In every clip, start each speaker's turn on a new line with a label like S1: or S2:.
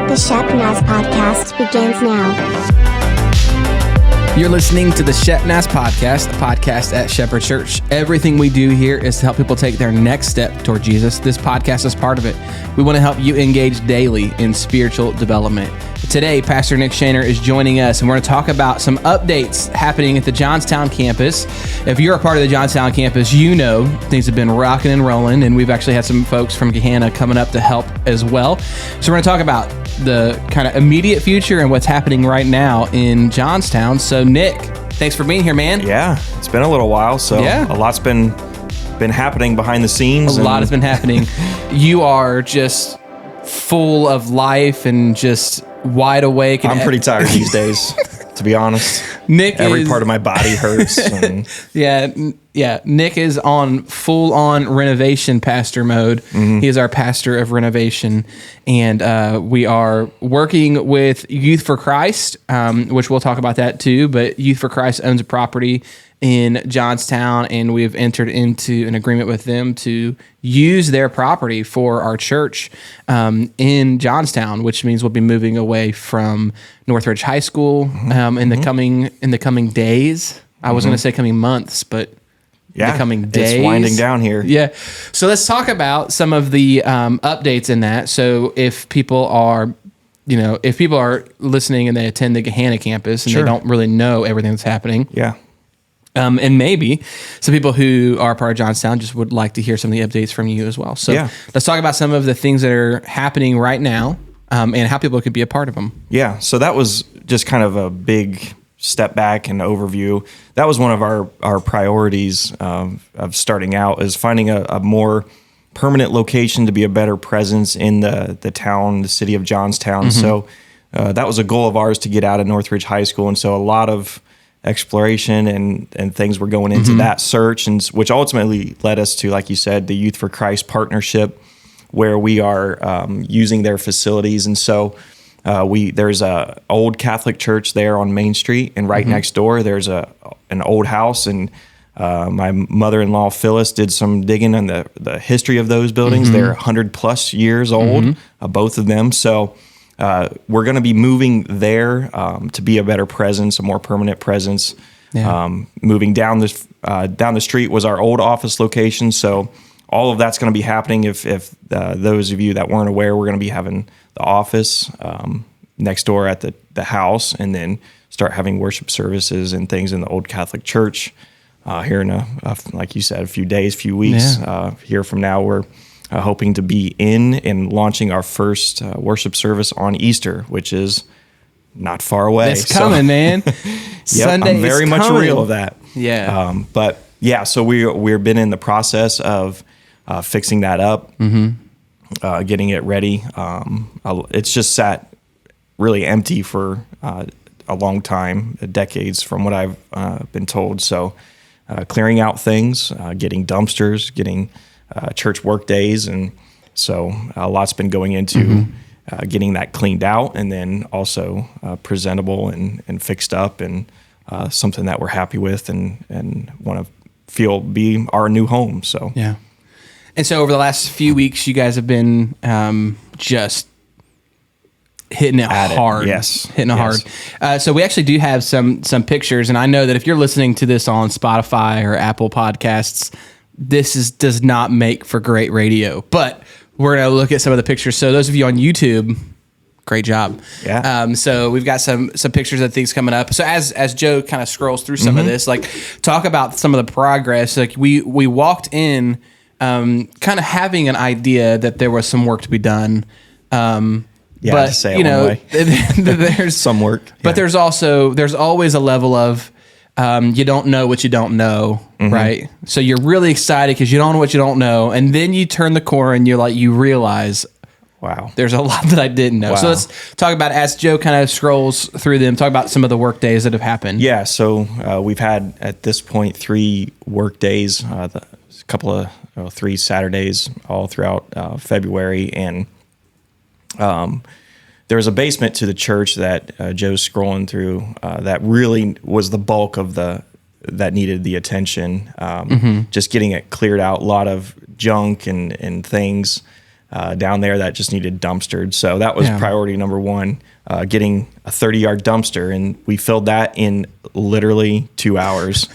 S1: The Shepnaz Podcast begins now.
S2: You're listening to the Shepnaz Podcast, a podcast at Shepherd Church. Everything we do here is to help people take their next step toward Jesus. This podcast is part of it. We want to help you engage daily in spiritual development. Today, Pastor Nick Shaner is joining us, and we're going to talk about some updates happening at the Johnstown Campus. If you're a part of the Johnstown Campus, you know things have been rocking and rolling, and we've actually had some folks from Gehanna coming up to help as well. So we're going to talk about the kind of immediate future and what's happening right now in Johnstown. So Nick, thanks for being here, man.
S3: Yeah, it's been a little while, so a lot's been happening behind the scenes.
S2: A lot has been happening. You are just full of life and just wide awake. And
S3: I'm pretty tired these days, to be honest. Every part of my body hurts. And
S2: Nick is on full-on renovation pastor mode. Mm-hmm. He is our pastor of renovation, and we are working with Youth for Christ, which we'll talk about that too, but Youth for Christ owns a property in Johnstown, and we've entered into an agreement with them to use their property for our church in Johnstown, which means we'll be moving away from Northridge High School in the coming days. I was going to say coming months, but the coming days.
S3: It's winding down here.
S2: Yeah. So let's talk about some of the updates in that. So if people are listening and they attend the Gehanna campus and they don't really know everything that's happening.
S3: Yeah.
S2: And maybe some people who are part of Johnstown just would like to hear some of the updates from you as well. So let's talk about some of the things that are happening right now and how people could be a part of them.
S3: Yeah, so that was just kind of a big step back and overview. That was one of our priorities of starting out, is finding a more permanent location to be a better presence in the town, the city of Johnstown. Mm-hmm. So that was a goal of ours to get out of Northridge High School. And so a lot of exploration and things were going into that search, and which ultimately led us to, like you said, the Youth for Christ partnership, where we are using their facilities. And so there's a old Catholic church there on Main Street, and right next door there's an old house, and my mother-in-law Phyllis did some digging on the history of those buildings. They're 100+ years old, both of them. So we're going to be moving there to be a better presence, a more permanent presence. Yeah. Moving down the street was our old office location, so all of that's going to be happening. If those of you that weren't aware, we're going to be having the office next door at the house, and then start having worship services and things in the old Catholic church here in like you said, a few days, few weeks. Here from now, we're hoping to be in and launching our first worship service on Easter, which is not far away.
S2: It's coming, man. Sunday
S3: I'm very much real of that.
S2: Yeah.
S3: But yeah, so we've been in the process of fixing that up, getting it ready. It's just sat really empty for a long time, decades from what I've been told. So clearing out things, getting dumpsters, getting church work days, and so a lot's been going into getting that cleaned out, and then also presentable and fixed up, and something that we're happy with and want to be our new home. So
S2: yeah. And so over the last few weeks, you guys have been just hitting it hard. Hitting it hard. So we actually do have some pictures, and I know that if you're listening to this on Spotify or Apple Podcasts, this does not make for great radio, but we're going to look at some of the pictures. So those of you on YouTube, great job.
S3: Yeah.
S2: So we've got some pictures of things coming up. So as Joe kind of scrolls through some of this, like talk about some of the progress. Like we walked in kind of having an idea that there was some work to be done. But
S3: to say it
S2: there's
S3: some work,
S2: but there's always a level of you don't know what you don't know, right? So you're really excited because you don't know what you don't know, and then you turn the corner and you realize, wow, there's a lot that I didn't know. Wow. So let's talk about, as Joe kind of scrolls through them, talk about some of the work days that have happened.
S3: Yeah, so we've had at this point 3 work days, a couple of 3 Saturdays all throughout February, and there was a basement to the church that Joe's scrolling through that really was the bulk of that needed the attention. Just getting it cleared out, a lot of junk and things down there that just needed dumpstered. So that was priority number one, getting a 30-yard dumpster, and we filled that in literally 2 hours.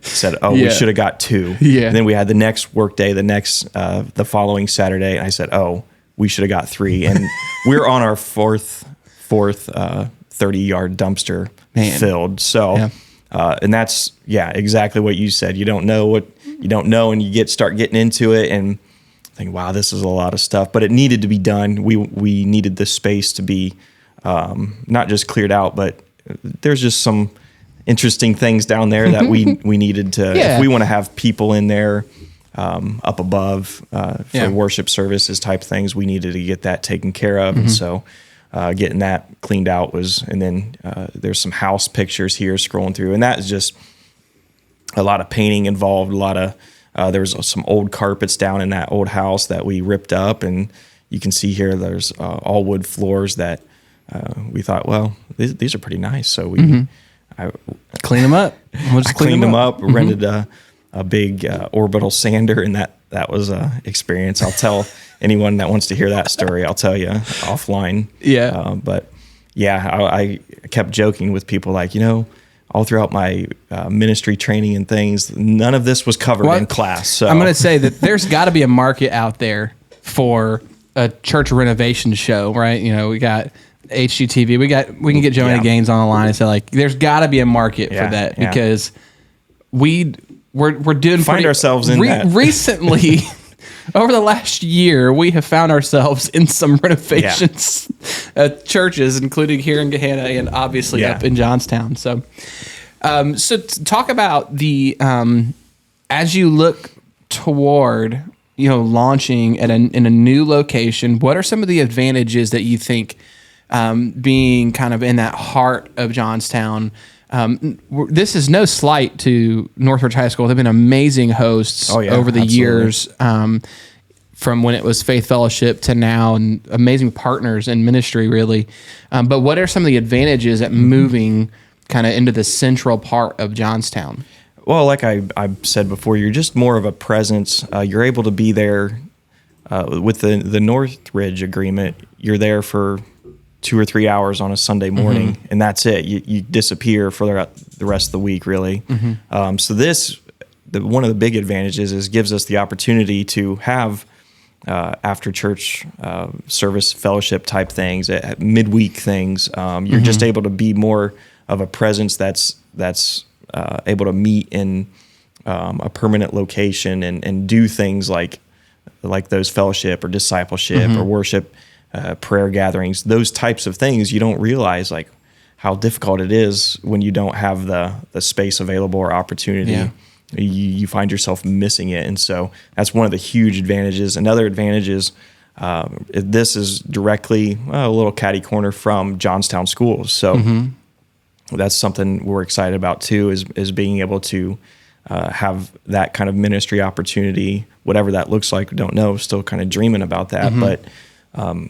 S3: Said, we should have got 2.
S2: Yeah.
S3: And then we had the next work day, the following Saturday, and I said, we should have got 3. And we're on our fourth 30-yard dumpster filled. So, and that's exactly what you said. You don't know what you don't know, and you start getting into it and think, wow, this is a lot of stuff. But it needed to be done. We needed the space to be not just cleared out, but there's just some interesting things down there that we needed to. If we want to have people in there up above for worship services type things, we needed to get that taken care of, and so. Getting that cleaned out and then there's some house pictures here scrolling through, and that is just a lot of painting involved. A lot of there's some old carpets down in that old house that we ripped up, and you can see here there's all wood floors that we thought, well, these are pretty nice, so we
S2: clean them up.
S3: We'll just cleaned them up. Rented a big orbital sander, and that was a experience. I'll tell anyone that wants to hear that story. I'll tell you offline.
S2: Yeah.
S3: But I kept joking with people like, all throughout my ministry training and things, none of this was covered in class. So
S2: I'm going to say that there's got to be a market out there for a church renovation show, right? We got HGTV. We can get Joanna Gaines on the line and say, like, there's got to be a market for that because we're doing
S3: ourselves in that
S2: recently. Over the last year, we have found ourselves in some renovations at churches, including here in Gahanna and obviously up in Johnstown. So, talk about the as you look toward launching in a new location. What are some of the advantages that you think being kind of in that heart of Johnstown? This is no slight to Northridge High School. They've been amazing hosts over the years, from when it was Faith Fellowship to now, and amazing partners in ministry, really. But what are some of the advantages at moving kind of into the central part of Johnstown?
S3: Well, like I said before, you're just more of a presence. You're able to be there with the Northridge agreement. You're there for 2 or 3 hours on a Sunday morning, and that's it. You disappear for the rest of the week, really. So one of the big advantages is gives us the opportunity to have after church service fellowship type things, at midweek things. You're just able to be more of a presence that's able to meet in a permanent location and do things like those fellowship or discipleship or worship. Prayer gatherings, those types of things, you don't realize like how difficult it is when you don't have the space available or opportunity. Yeah. You find yourself missing it. And so that's one of the huge advantages. Another advantage is this is directly a little catty corner from Johnstown schools. So that's something we're excited about too, is being able to have that kind of ministry opportunity, whatever that looks like. We don't know, still kind of dreaming about that, but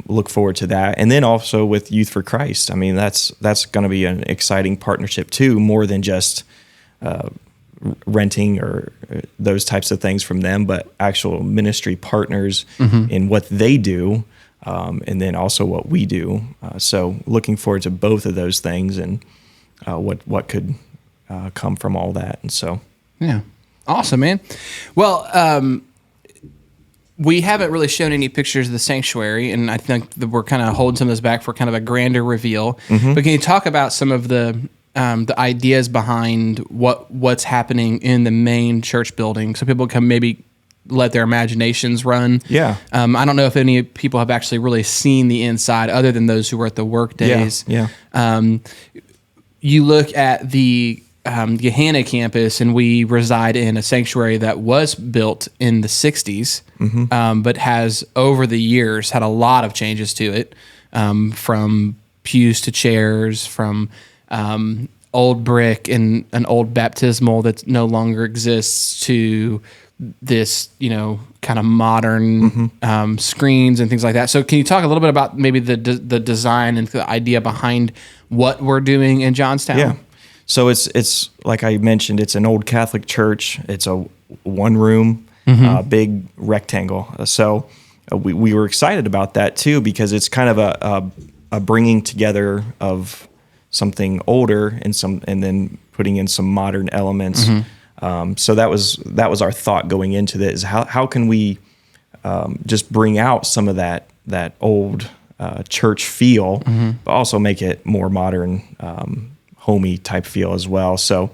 S3: look forward to that. And then also with Youth for Christ, I mean, that's going to be an exciting partnership too, more than just renting or those types of things from them, but actual ministry partners in what they do, and then also what we do. So looking forward to both of those things and what could come from all that. And so,
S2: yeah, awesome, man. Well, we haven't really shown any pictures of the sanctuary, and I think that we're kind of holding some of this back for kind of a grander reveal. But can you talk about some of the ideas behind what's happening in the main church building, so people can maybe let their imaginations run?
S3: Yeah.
S2: I don't know if any people have actually really seen the inside, other than those who were at the work days.
S3: Yeah.
S2: You look at the Gahanna campus, and we reside in a sanctuary that was built in the 60s, but has over the years had a lot of changes to it, from pews to chairs, from old brick and an old baptismal that no longer exists to this, kind of modern screens and things like that. So can you talk a little bit about maybe the design and the idea behind what we're doing in Johnstown?
S3: Yeah. So it's like I mentioned, it's an old Catholic church. It's a one room, big rectangle. So we were excited about that too, because it's kind of a bringing together of something older and then putting in some modern elements. So that was our thought going into this: how can we just bring out some of that old church feel, but also make it more modern, homey type feel as well. So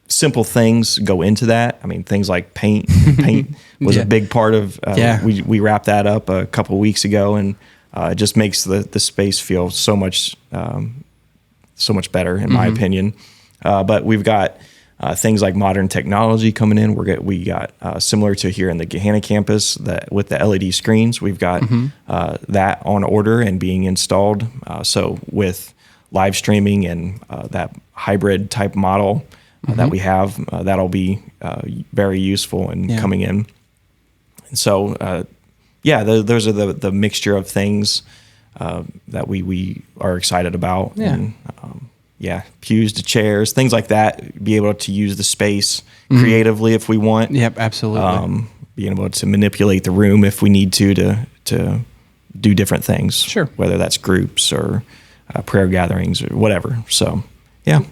S3: simple things go into that. I mean, things like paint. Paint was a big part of. We wrapped that up a couple of weeks ago, and it just makes the space feel so much better, in my opinion. But we've got things like modern technology coming in. We got similar to here in the Johnstown Campus with the LED screens. We've got that on order and being installed. So with live streaming and that hybrid type model that we have, that'll be very useful in coming in. And so, those are the mixture of things that we are excited about.
S2: Yeah.
S3: And, pews to chairs, things like that. Be able to use the space creatively if we want.
S2: Yep, absolutely.
S3: Being able to manipulate the room if we need to do different things.
S2: Sure.
S3: Whether that's groups or prayer gatherings or whatever. So, yeah.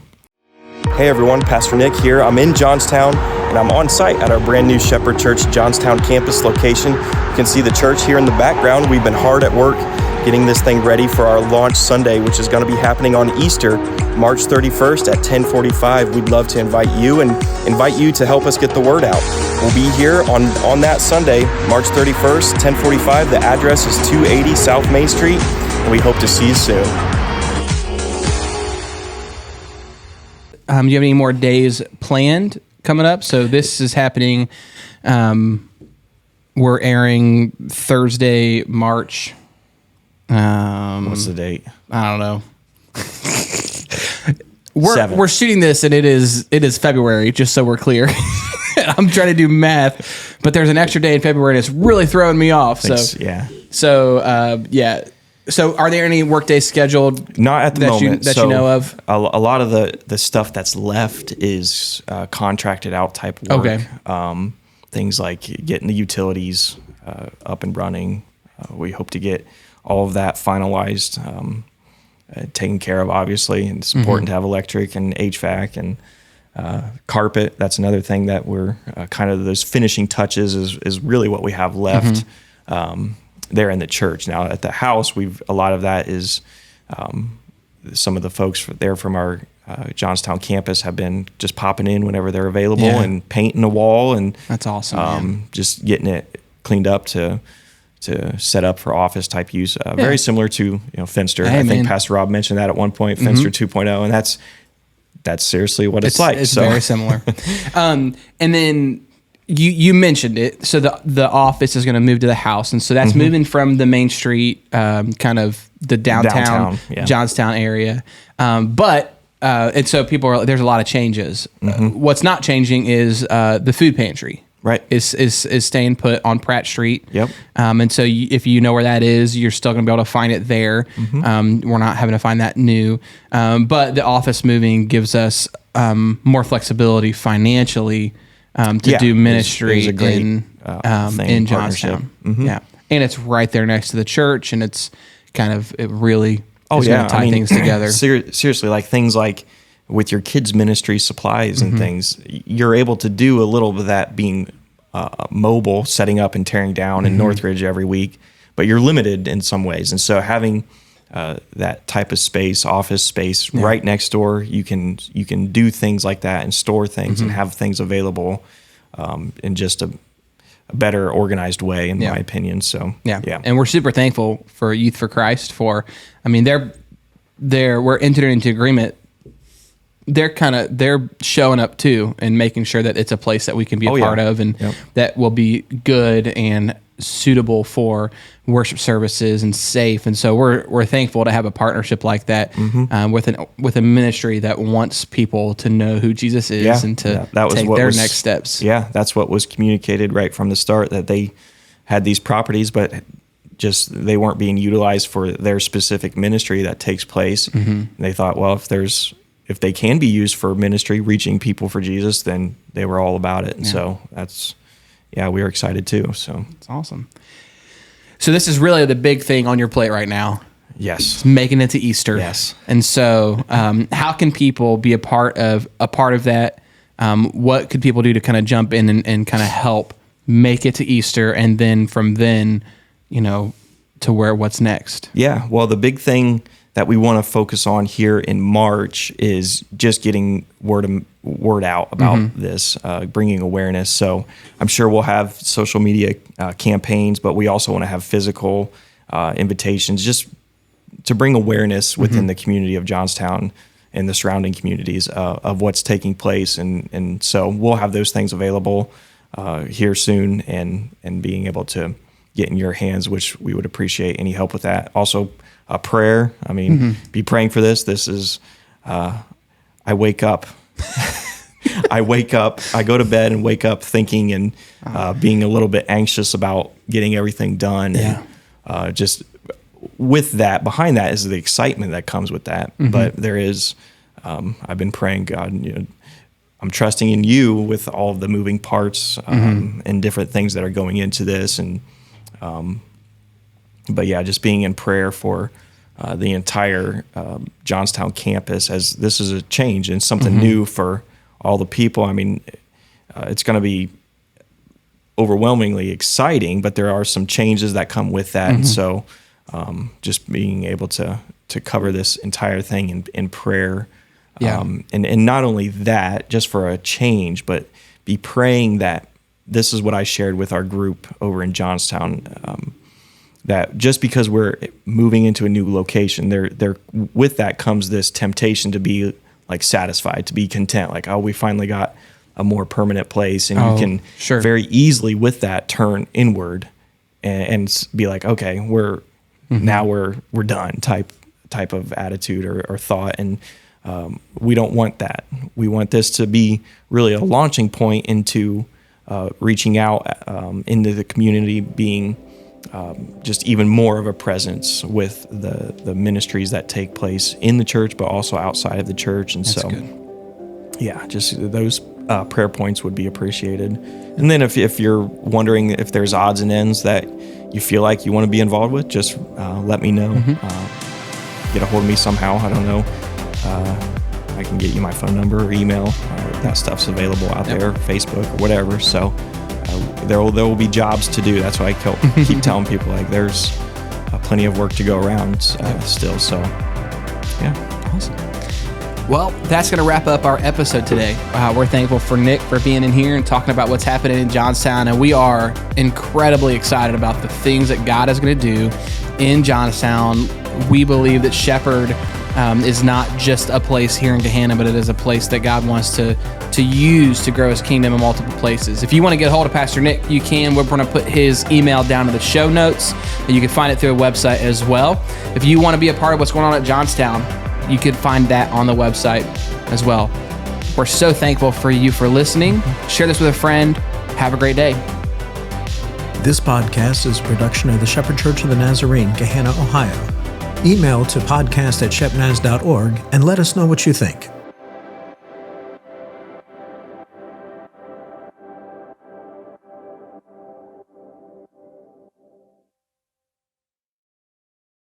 S3: Hey everyone, Pastor Nick here. I'm in Johnstown, and I'm on site at our brand new Shepherd Church Johnstown Campus location. You can see the church here in the background. We've been hard at work getting this thing ready for our launch Sunday, which is going to be happening on Easter, March 31st at 10:45. We'd love to invite you to help us get the word out. We'll be here on that Sunday, March 31st, 10:45. The address is 280 South Main Street, and we hope to see you soon.
S2: Do you have any more days planned coming up? So this is happening. We're airing Thursday, March.
S3: What's the date?
S2: I don't know.
S3: 7th.
S2: We're shooting this, and it is February. Just so we're clear. I'm trying to do math, but there's an extra day in February, and it's really throwing me off. So are there any work days scheduled?
S3: Not at the moment.
S2: You know of?
S3: A lot of the stuff that's left is contracted out type work.
S2: Okay.
S3: Things like getting the utilities up and running. We hope to get all of that finalized, taken care of, obviously. And it's important to have electric and HVAC and carpet. That's another thing that we're kind of those finishing touches is really what we have left. There in the church. Now at the house, a lot of that is some of the folks there from our Johnstown campus have been just popping in whenever they're available and painting the wall, and
S2: that's awesome.
S3: Just getting it cleaned up to set up for office type use. Very similar to Finster. I think Pastor Rob mentioned that at one point, Finster 2.0, and that's seriously what it's like.
S2: It's very similar. And then you mentioned it. So the office is going to move to the house, and so that's moving from the Main Street, kind of the downtown Johnstown area. And so there's a lot of changes. What's not changing is the food pantry. Right, is staying put on Pratt Street. Yep. And so if you know where that is, you're still going to be able to find it there. We're not having to find that new. But the office moving gives us more flexibility financially to do ministry in Johnstown. Yeah, and it's right there next to the church, and it's kind of going to tie things together.
S3: Seriously, like things like with your kids' ministry supplies and things, you're able to do a little bit of that being mobile, setting up and tearing down in Northridge every week, but you're limited in some ways. And so having that type of space, office space right next door, you can do things like that and store things and have things available in just a better organized way, in my opinion. So and we're super thankful for Youth for Christ we're entered into agreement. They're showing up too and making sure that it's a place that we can be a part of, and that will be good and suitable for worship services and safe. And so we're thankful to have a partnership like that with a ministry that wants people to know who Jesus is and to take their next steps. Yeah, that's what was communicated right from the start, that they had these properties, but just they weren't being utilized for their specific ministry that takes place. And they thought, well, if they can be used for ministry, reaching people for Jesus, then they were all about it. And so we are excited too. So
S2: it's awesome. So this is really the big thing on your plate right now.
S3: Yes.
S2: Making it to Easter.
S3: Yes.
S2: And so, how can people be a part of that? What could people do to kind of jump in and kind of help make it to Easter, and then from then, to what's next?
S3: Yeah. Well, the big thing that we want to focus on here in March is just getting word out about this, bringing awareness. So I'm sure we'll have social media campaigns, but we also want to have physical invitations just to bring awareness within the community of Johnstown and the surrounding communities of what's taking place. And so we'll have those things available here soon, and being able to get in your hands, which we would appreciate any help with that. Also, prayer. I mean, be praying for this. This is, I wake up, I go to bed and wake up thinking and being a little bit anxious about getting everything done.
S2: Yeah.
S3: And just with that, behind that is the excitement that comes with that. But there is, I've been praying, God, I'm trusting in you with all of the moving parts and different things that are going into this. And, but yeah, just being in prayer for the entire Johnstown campus, as this is a change and something new for all the people. I mean, it's going to be overwhelmingly exciting, but there are some changes that come with that. And so just being able to cover this entire thing in prayer.
S2: Yeah.
S3: And not only that, just for a change, but be praying that this is what I shared with our group over in Johnstown, that just because we're moving into a new location, there with that comes this temptation to be like satisfied, to be content, like, oh, we finally got a more permanent place. And you can very easily with that turn inward and be like, okay, now we're done type of attitude or thought. And we don't want that. We want this to be really a launching point into reaching out into the community, being just even more of a presence with the ministries that take place in the church, but also outside of the church. And
S2: That's
S3: so,
S2: good.
S3: Yeah, just those prayer points would be appreciated. And then if you're wondering if there's odds and ends that you feel like you want to be involved with, just let me know. Get a hold of me somehow. I don't know. I can get you my phone number or email. That stuff's available out there, Facebook or whatever. So there will be jobs to do. That's why I keep telling people, like, there's plenty of work to go around still. So yeah.
S2: Awesome. Well, that's going to wrap up our episode today. We're thankful for Nick for being in here and talking about what's happening in Johnstown. And we are incredibly excited about the things that God is going to do in Johnstown. We believe that Shepherd is not just a place here in Gahanna, but it is a place that God wants to use to grow his kingdom in multiple places. If you want to get a hold of Pastor Nick, you can. We're going to put his email down in the show notes, and you can find it through a website as well. If you want to be a part of what's going on at Johnstown, you could find that on the website as well. We're so thankful for you for listening. Share this with a friend. Have a great day.
S4: This podcast is a production of the Shepherd Church of the Nazarene, Gahanna, Ohio. Email to podcast@shepnaz.org and let us know what you think.